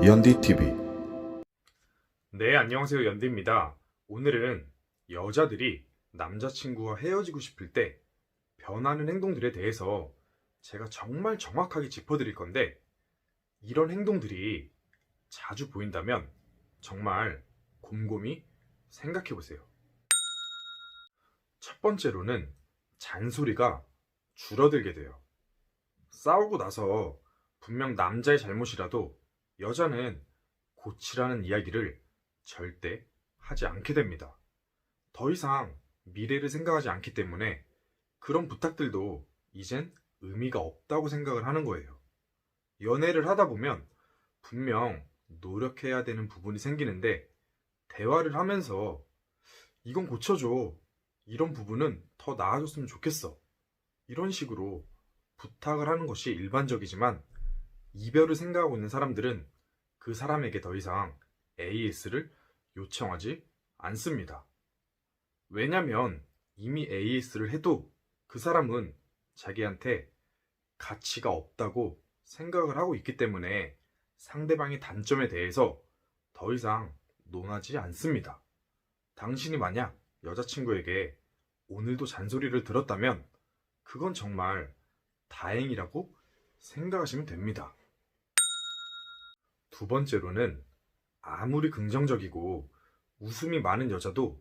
연디TV. 네, 안녕하세요. 연디입니다. 오늘은 여자들이 남자친구와 헤어지고 싶을 때 변하는 행동들에 대해서 제가 정말 정확하게 짚어드릴 건데, 이런 행동들이 자주 보인다면 정말 곰곰이 생각해 보세요. 첫 번째로는 잔소리가 줄어들게 돼요. 싸우고 나서 분명 남자의 잘못이라도 여자는 고치라는 이야기를 절대 하지 않게 됩니다. 더 이상 미래를 생각하지 않기 때문에 그런 부탁들도 이젠 의미가 없다고 생각을 하는 거예요. 연애를 하다 보면 분명 노력해야 되는 부분이 생기는데, 대화를 하면서 이건 고쳐줘, 이런 부분은 더 나아졌으면 좋겠어, 이런 식으로 부탁을 하는 것이 일반적이지만, 이별을 생각하고 있는 사람들은 그 사람에게 더 이상 AS를 요청하지 않습니다. 왜냐면 이미 AS를 해도 그 사람은 자기한테 가치가 없다고 생각을 하고 있기 때문에 상대방의 단점에 대해서 더 이상 논하지 않습니다. 당신이 만약 여자친구에게 오늘도 잔소리를 들었다면 그건 정말 다행이라고 생각하시면 됩니다. 두 번째로는 아무리 긍정적이고 웃음이 많은 여자도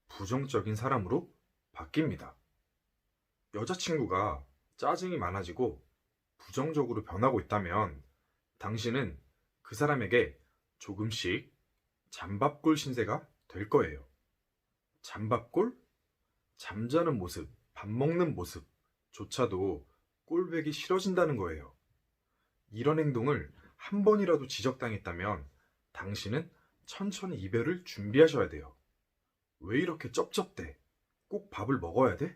부정적인 사람으로 바뀝니다. 여자친구가 짜증이 많아지고 부정적으로 변하고 있다면 당신은 그 사람에게 조금씩 잠밥골 신세가 될 거예요. 잠밥골? 잠자는 모습, 밥 먹는 모습조차도 꼴보기 싫어진다는 거예요. 이런 행동을 한 번이라도 지적당했다면 당신은 천천히 이별을 준비하셔야 돼요. 왜 이렇게 쩝쩝대? 꼭 밥을 먹어야 돼?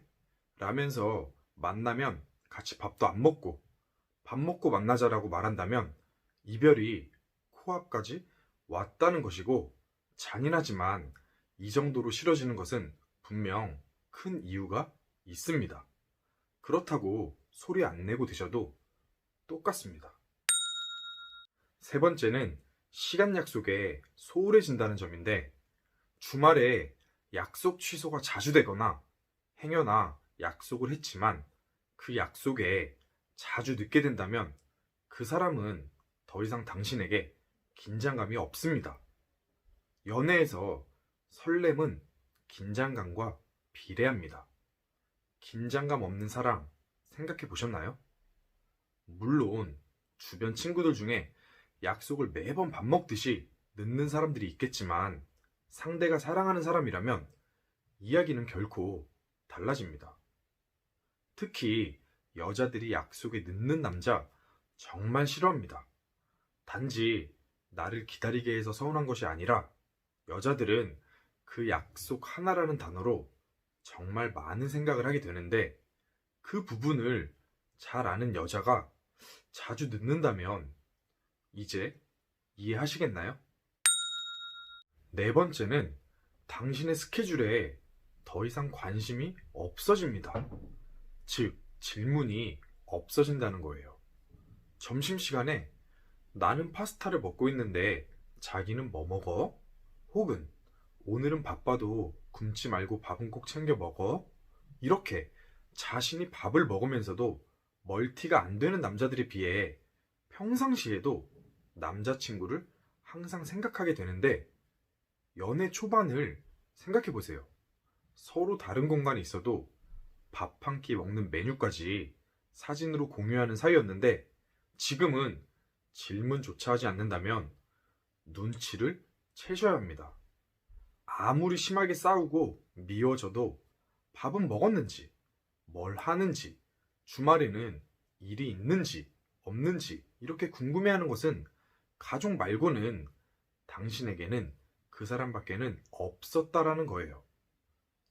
라면서 만나면 같이 밥도 안 먹고 밥 먹고 만나자라고 말한다면 이별이 코앞까지 왔다는 것이고, 잔인하지만 이 정도로 싫어지는 것은 분명 큰 이유가 있습니다. 그렇다고 소리 안 내고 드셔도 똑같습니다. 세 번째는 시간 약속에 소홀해진다는 점인데, 주말에 약속 취소가 자주 되거나 행여나 약속을 했지만 그 약속에 자주 늦게 된다면 그 사람은 더 이상 당신에게 긴장감이 없습니다. 연애에서 설렘은 긴장감과 비례합니다. 긴장감 없는 사람 생각해 보셨나요? 물론 주변 친구들 중에 약속을 매번 밥 먹듯이 늦는 사람들이 있겠지만, 상대가 사랑하는 사람이라면 이야기는 결코 달라집니다. 특히 여자들이 약속에 늦는 남자 정말 싫어합니다. 단지 나를 기다리게 해서 서운한 것이 아니라 여자들은 그 약속 하나라는 단어로 정말 많은 생각을 하게 되는데, 그 부분을 잘 아는 여자가 자주 늦는다면 이제 이해하시겠나요? 네 번째는 당신의 스케줄에 더 이상 관심이 없어집니다. 즉, 질문이 없어진다는 거예요. 점심시간에 나는 파스타를 먹고 있는데 자기는 뭐 먹어? 혹은 오늘은 바빠도 굶지 말고 밥은 꼭 챙겨 먹어? 이렇게 자신이 밥을 먹으면서도 멀티가 안 되는 남자들에 비해 평상시에도 남자친구를 항상 생각하게 되는데, 연애 초반을 생각해 보세요. 서로 다른 공간에 있어도 밥 한 끼 먹는 메뉴까지 사진으로 공유하는 사이였는데, 지금은 질문조차 하지 않는다면 눈치를 채셔야 합니다. 아무리 심하게 싸우고 미워져도 밥은 먹었는지, 뭘 하는지, 주말에는 일이 있는지 없는지 이렇게 궁금해하는 것은 가족 말고는 당신에게는 그 사람밖에는 없었다라는 거예요.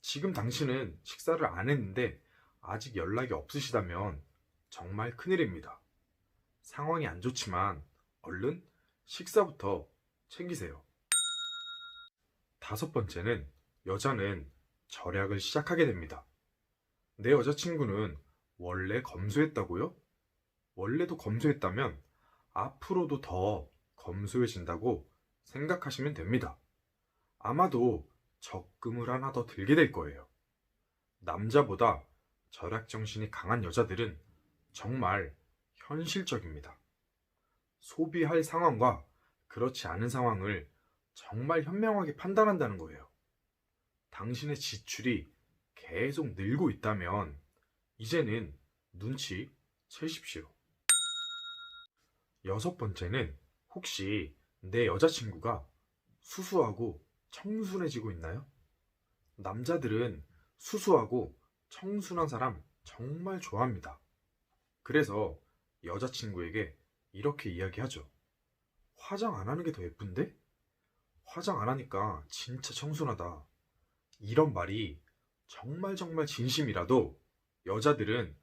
지금 당신은 식사를 안 했는데 아직 연락이 없으시다면 정말 큰일입니다. 상황이 안 좋지만 얼른 식사부터 챙기세요. 다섯 번째는 여자는 절약을 시작하게 됩니다. 내 여자친구는 원래 검소했다고요? 원래도 검소했다면 앞으로도 더 검소해진다고 생각하시면 됩니다. 아마도 적금을 하나 더 들게 될 거예요. 남자보다 절약정신이 강한 여자들은 정말 현실적입니다. 소비할 상황과 그렇지 않은 상황을 정말 현명하게 판단한다는 거예요. 당신의 지출이 계속 늘고 있다면 이제는 눈치 채십시오. 여섯 번째는 혹시 내 여자친구가 수수하고 청순해지고 있나요? 남자들은 수수하고 청순한 사람 정말 좋아합니다. 그래서 여자친구에게 이렇게 이야기하죠. 화장 안 하는 게 더 예쁜데? 화장 안 하니까 진짜 청순하다. 이런 말이 정말 진심이라도 여자들은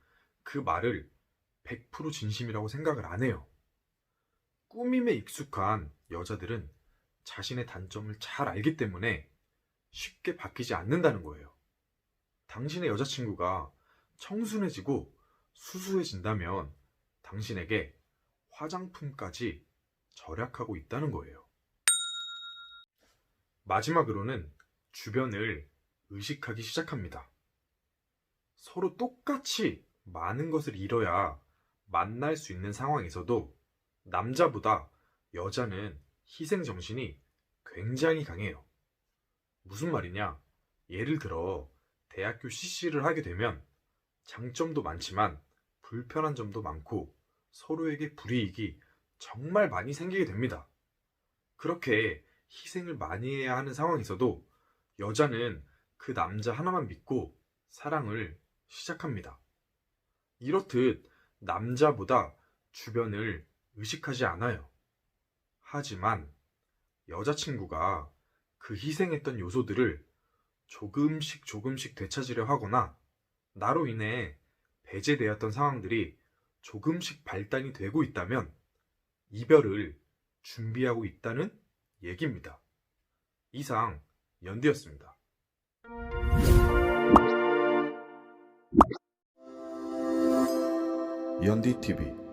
그 말을 100% 진심이라고 생각을 안 해요. 꾸밈에 익숙한 여자들은 자신의 단점을 잘 알기 때문에 쉽게 바뀌지 않는다는 거예요. 당신의 여자친구가 청순해지고 수수해진다면 당신에게 화장품까지 절약하고 있다는 거예요. 마지막으로는 주변을 의식하기 시작합니다. 서로 똑같이 많은 것을 잃어야 만날 수 있는 상황에서도 남자보다 여자는 희생정신이 굉장히 강해요. 무슨 말이냐? 예를 들어 대학교 CC를 하게 되면 장점도 많지만 불편한 점도 많고 서로에게 불이익이 정말 많이 생기게 됩니다. 그렇게 희생을 많이 해야 하는 상황에서도 여자는 그 남자 하나만 믿고 사랑을 시작합니다. 이렇듯 남자보다 주변을 의식하지 않아요. 하지만 여자친구가 그 희생했던 요소들을 조금씩 되찾으려 하거나 나로 인해 배제되었던 상황들이 조금씩 발단이 되고 있다면 이별을 준비하고 있다는 얘기입니다. 이상 연디였습니다. 연디TV